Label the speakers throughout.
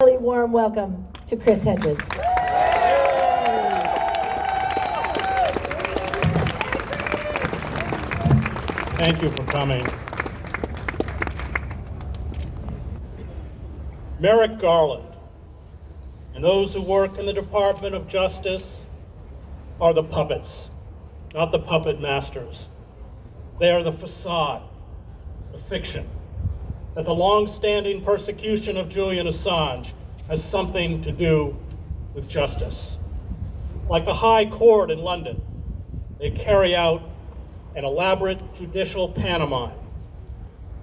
Speaker 1: Really warm welcome to Chris Hedges.
Speaker 2: Thank you for coming. Merrick Garland and those who work in the Department of Justice are the puppets, not the puppet masters. They are the facade, the fiction, that the long-standing persecution of Julian Assange has something to do with justice. Like the High Court in London, they carry out an elaborate judicial pantomime.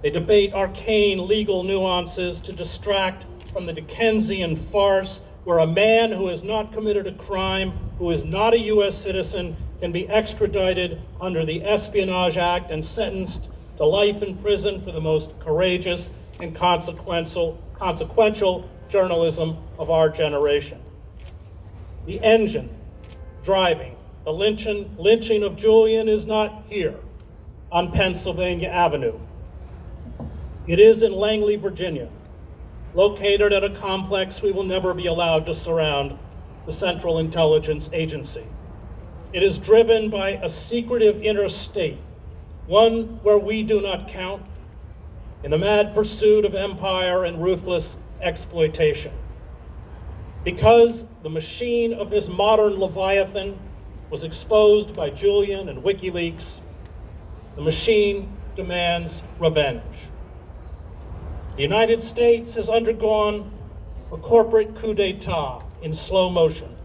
Speaker 2: They debate arcane legal nuances to distract from the Dickensian farce where a man who has not committed a crime, who is not a U.S. citizen, can be extradited under the Espionage Act and sentenced to life in prison for the most courageous and consequential journalism of our generation. The engine driving the lynching of Julian is not here on Pennsylvania Avenue. It is in Langley, Virginia, located at a complex we will never be allowed to surround the Central Intelligence Agency. It is driven by a secretive interstate, one where we do not count, in the mad pursuit of empire and ruthless exploitation. Because the machine of this modern Leviathan was exposed by Julian and WikiLeaks, the machine demands revenge. The United States has undergone a corporate coup d'etat in slow motion.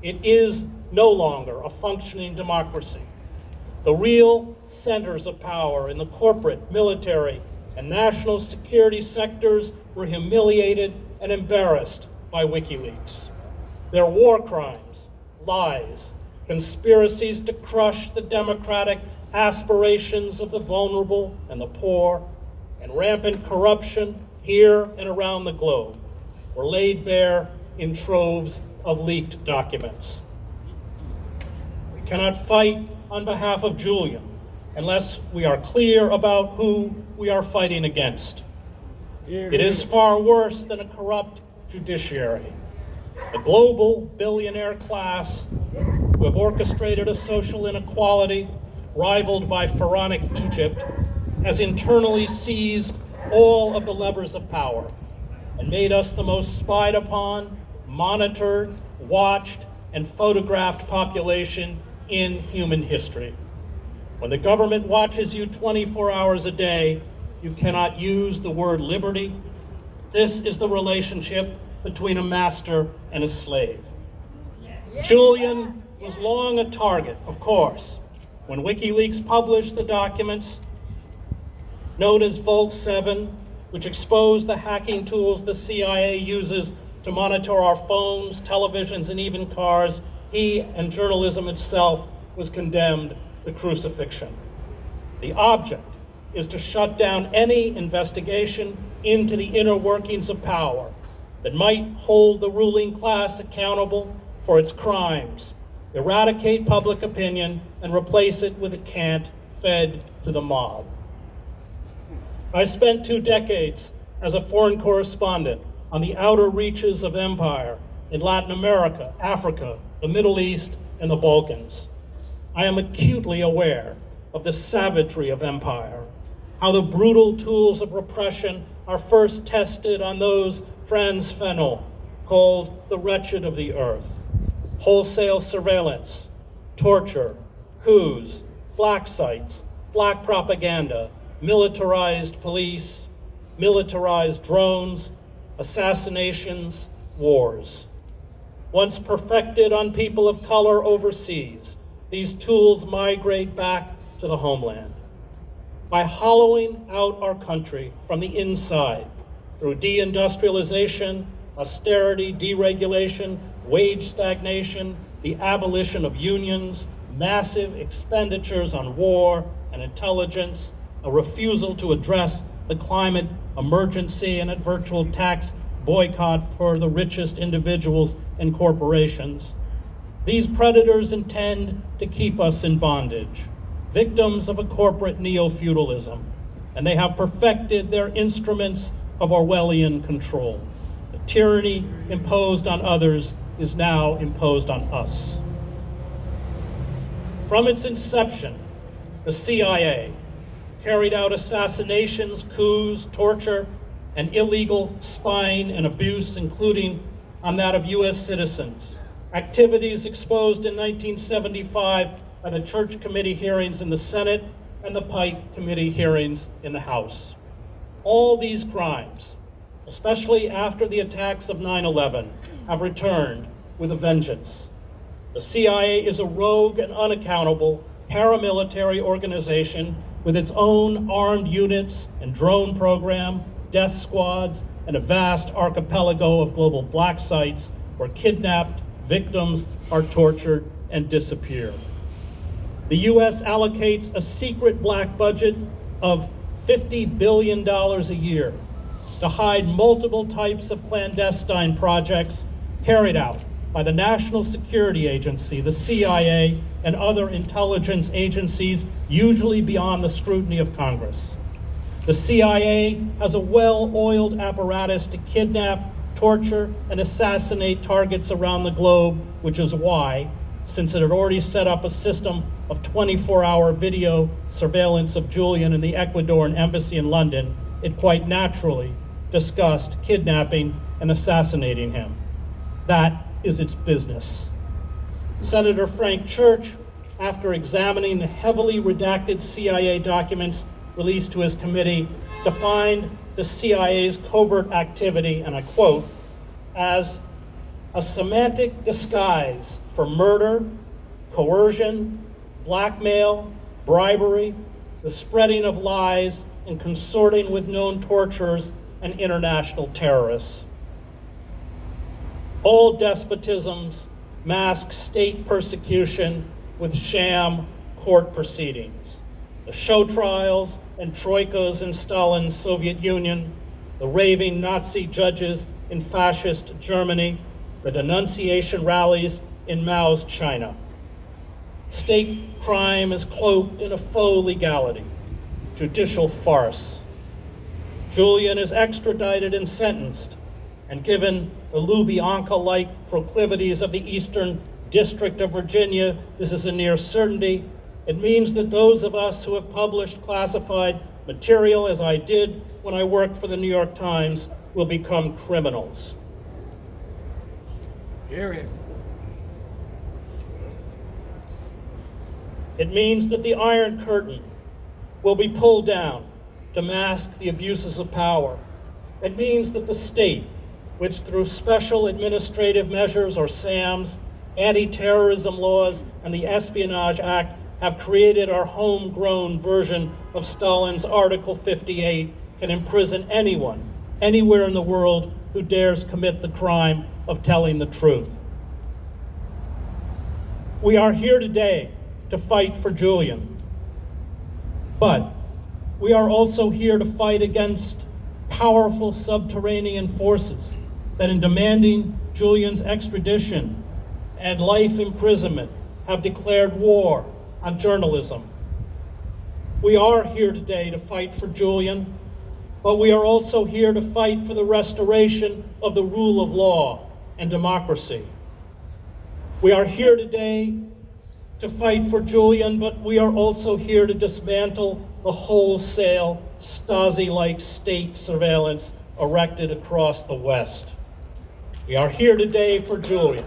Speaker 2: It is no longer a functioning democracy. The real centers of power in the corporate, military, and national security sectors were humiliated and embarrassed by WikiLeaks. Their war crimes, lies, conspiracies to crush the democratic aspirations of the vulnerable and the poor, and rampant corruption here and around the globe were laid bare in troves of leaked documents. We cannot fight on behalf of Julian unless we are clear about who we are fighting against. It is far worse than a corrupt judiciary. The global billionaire class who have orchestrated a social inequality rivaled by pharaonic Egypt has internally seized all of the levers of power and made us the most spied upon, monitored, watched, and photographed population in human history. When the government watches you 24 hours a day, you cannot use the word liberty. This is the relationship between a master and a slave. Julian was long a target, of course. When WikiLeaks published the documents known as Vault 7, which exposed the hacking tools the CIA uses to monitor our phones, televisions, and even cars, he and journalism itself was condemned to crucifixion. The object is to shut down any investigation into the inner workings of power that might hold the ruling class accountable for its crimes, eradicate public opinion, and replace it with a cant fed to the mob. I spent 2 decades as a foreign correspondent on the outer reaches of empire in Latin America, Africa, the Middle East, and the Balkans. I am acutely aware of the savagery of empire, how the brutal tools of repression are first tested on those Franz Fanon called the wretched of the earth. Wholesale surveillance, torture, coups, black sites, black propaganda, militarized police, militarized drones, assassinations, wars. Once perfected on people of color overseas, these tools migrate back to the homeland. By hollowing out our country from the inside through deindustrialization, austerity, deregulation, wage stagnation, the abolition of unions, massive expenditures on war and intelligence, a refusal to address the climate emergency, and a virtual tax boycott for the richest individuals and corporations. These predators intend to keep us in bondage, victims of a corporate neo-feudalism, and they have perfected their instruments of Orwellian control. The tyranny imposed on others is now imposed on us. From its inception, the CIA carried out assassinations, coups, torture, and illegal spying and abuse, including on that of U.S. citizens. Activities exposed in 1975 by the Church Committee hearings in the Senate and the Pike Committee hearings in the House. All these crimes, especially after the attacks of 9/11, have returned with a vengeance. The CIA is a rogue and unaccountable paramilitary organization with its own armed units and drone program, death squads, and a vast archipelago of global black sites where kidnapped victims are tortured and disappear. The U.S. allocates a secret black budget of $50 billion a year to hide multiple types of clandestine projects carried out by the National Security Agency, the CIA, and other intelligence agencies, usually beyond the scrutiny of Congress. The CIA has a well-oiled apparatus to kidnap, torture, and assassinate targets around the globe, which is why, since it had already set up a system of 24-hour video surveillance of Julian in the Ecuadorian embassy in London, it quite naturally discussed kidnapping and assassinating him. That is its business. Senator Frank Church, after examining the heavily redacted CIA documents released to his committee, defined the CIA's covert activity, and I quote, as a semantic disguise for murder, coercion, blackmail, bribery, the spreading of lies, and consorting with known torturers and international terrorists. All despotisms mask state persecution with sham court proceedings. The show trials and troikas in Stalin's Soviet Union, the raving Nazi judges in fascist Germany, the denunciation rallies in Mao's China. State crime is cloaked in a faux legality, judicial farce. Julian is extradited and sentenced, and given the Lubyanka-like proclivities of the Eastern District of Virginia, this is a near certainty. It means that those of us who have published classified material, as I did when I worked for the New York Times, will become criminals.
Speaker 3: Hear him.
Speaker 2: It means that the Iron Curtain will be pulled down to mask the abuses of power. It means that the state, which through special administrative measures, or SAMs, anti-terrorism laws, and the Espionage Act, have created our homegrown version of Stalin's Article 58, can imprison anyone, anywhere in the world, who dares commit the crime of telling the truth. We are here today to fight for Julian, but we are also here to fight against powerful subterranean forces that, in demanding Julian's extradition and life imprisonment, have declared war on journalism. We are here today to fight for Julian, but we are also here to fight for the restoration of the rule of law and democracy. We are here today to fight for Julian, but we are also here to dismantle the wholesale Stasi-like state surveillance erected across the West. We are here today for Julian.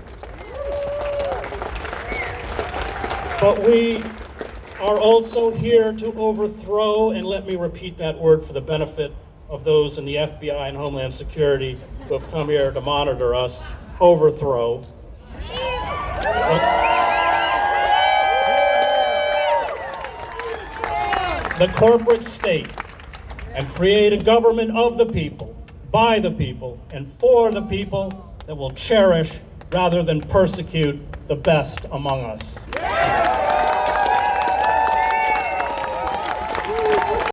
Speaker 2: But we are also here to overthrow, and let me repeat that word for the benefit of those in the FBI and Homeland Security who have come here to monitor us, overthrow the corporate state and create a government of the people, by the people, and for the people that will cherish rather than persecute the best among us.